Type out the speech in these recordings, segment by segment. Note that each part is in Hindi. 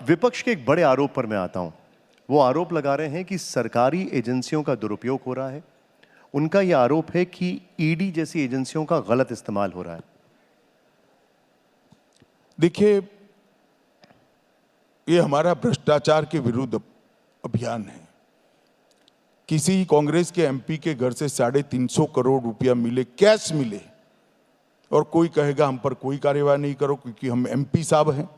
विपक्ष के एक बड़े आरोप पर मैं आता हूं। वो आरोप लगा रहे हैं कि सरकारी एजेंसियों का दुरुपयोग हो रहा है। उनका यह आरोप है कि ईडी जैसी एजेंसियों का गलत इस्तेमाल हो रहा है। देखिए, ये हमारा भ्रष्टाचार के विरुद्ध अभियान है। किसी कांग्रेस के एमपी के घर से 350 करोड़ रुपया मिले, कैश मिले, और कोई कहेगा हम पर कोई कार्यवाही नहीं करो क्योंकि हम एमपी साहब हैं।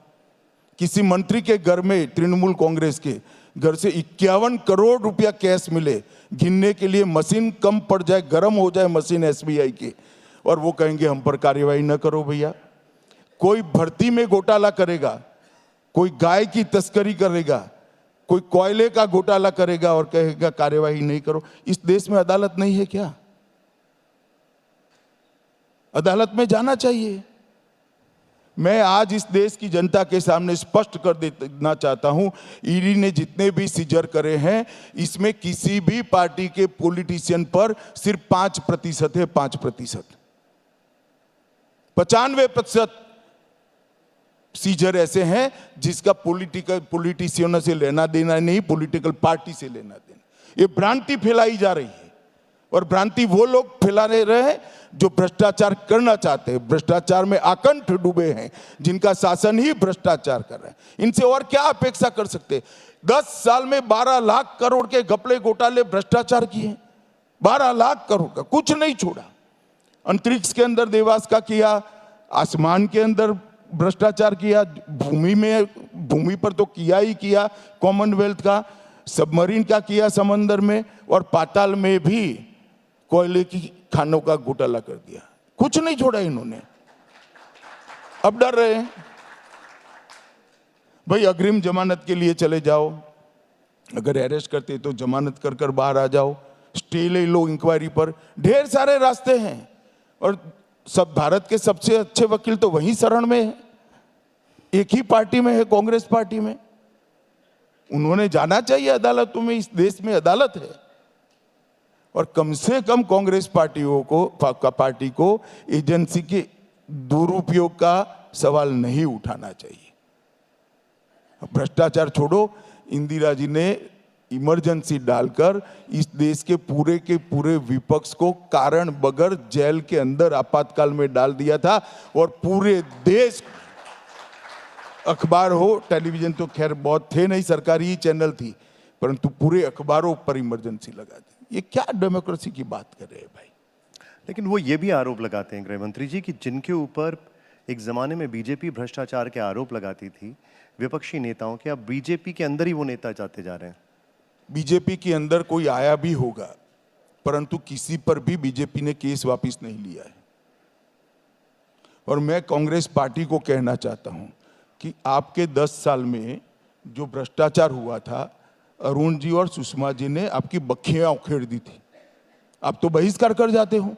किसी मंत्री के घर में, तृणमूल कांग्रेस के घर से 51 करोड़ रुपया कैश मिले, गिनने के लिए मशीन कम पड़ जाए, गर्म हो जाए मशीन एसबीआई की, और वो कहेंगे हम पर कार्यवाही न करो भैया। कोई भर्ती में घोटाला करेगा, कोई गाय की तस्करी करेगा, कोई कोयले का घोटाला करेगा और कहेगा कार्यवाही नहीं करो। इस देश में अदालत नहीं है क्या? अदालत में जाना चाहिए। मैं आज इस देश की जनता के सामने स्पष्ट कर देना चाहता हूं, ईडी ने जितने भी सीजर करे हैं, इसमें किसी भी पार्टी के पॉलिटिशियन पर सिर्फ 5% है। 5%, 95% सीजर ऐसे हैं जिसका पॉलिटिशियनों से लेना देना नहीं, पॉलिटिकल पार्टी से लेना देना। ये भ्रांति फैलाई जा रही है, और भ्रांति वो लोग फैला रहे हैं जो भ्रष्टाचार करना चाहते हैं, भ्रष्टाचार में आकंठ डूबे हैं, जिनका शासन ही भ्रष्टाचार कर रहा है। इनसे और क्या अपेक्षा कर सकते? 10 साल में 12 लाख करोड़ के घपले घोटाले भ्रष्टाचार किए। 12 लाख करोड़ का कुछ नहीं छोड़ा। अंतरिक्ष के अंदर देवास का किया, आसमान के अंदर भ्रष्टाचार किया, भूमि पर तो किया ही किया, कॉमनवेल्थ का, सबमरीन का किया समंदर में, और पाताल में भी कोयले की खानों का घोटाला कर दिया। कुछ नहीं छोड़ा इन्होंने। अब डर रहे हैं भाई, अग्रिम जमानत के लिए चले जाओ, अगर अरेस्ट करते तो जमानत कर कर बाहर आ जाओ, स्टे ले लो इंक्वायरी पर। ढेर सारे रास्ते हैं, और सब भारत के सबसे अच्छे वकील तो वहीं शरण में है, एक ही पार्टी में है, कांग्रेस पार्टी में। उन्होंने जाना चाहिए अदालतों में। इस देश में अदालत है, और कम से कम कांग्रेस पार्टी को एजेंसी के दुरुपयोग का सवाल नहीं उठाना चाहिए। भ्रष्टाचार छोड़ो, इंदिरा जी ने इमरजेंसी डालकर इस देश के पूरे विपक्ष को कारण बगैर जेल के अंदर आपातकाल में डाल दिया था, और पूरे देश, अखबार हो, टेलीविजन तो खैर बहुत थे नहीं, सरकारी ही चैनल थी, परंतु पूरे अखबारों पर इमरजेंसी लगा दी। ये क्या डेमोक्रेसी की बात कर रहे हैं भाई? लेकिन वो ये भी आरोप लगाते हैं गृह मंत्री जी कि जिनके ऊपर एक जमाने में बीजेपी भ्रष्टाचार के आरोप लगाती थी, विपक्षी नेताओं के, अब बीजेपी के अंदर ही वो नेता जाते जा रहे हैं। बीजेपी के अंदर कोई आया भी होगा, परंतु किसी पर भी बीजेपी ने केस वापस नहीं लिया है। और मैं कांग्रेस पार्टी को कहना चाहता हूं कि आपके 10 साल में जो भ्रष्टाचार हुआ था, अरुण जी और सुषमा जी ने आपकी बखियां उखेड़ दी थी। आप तो बहिष्कार कर जाते हो।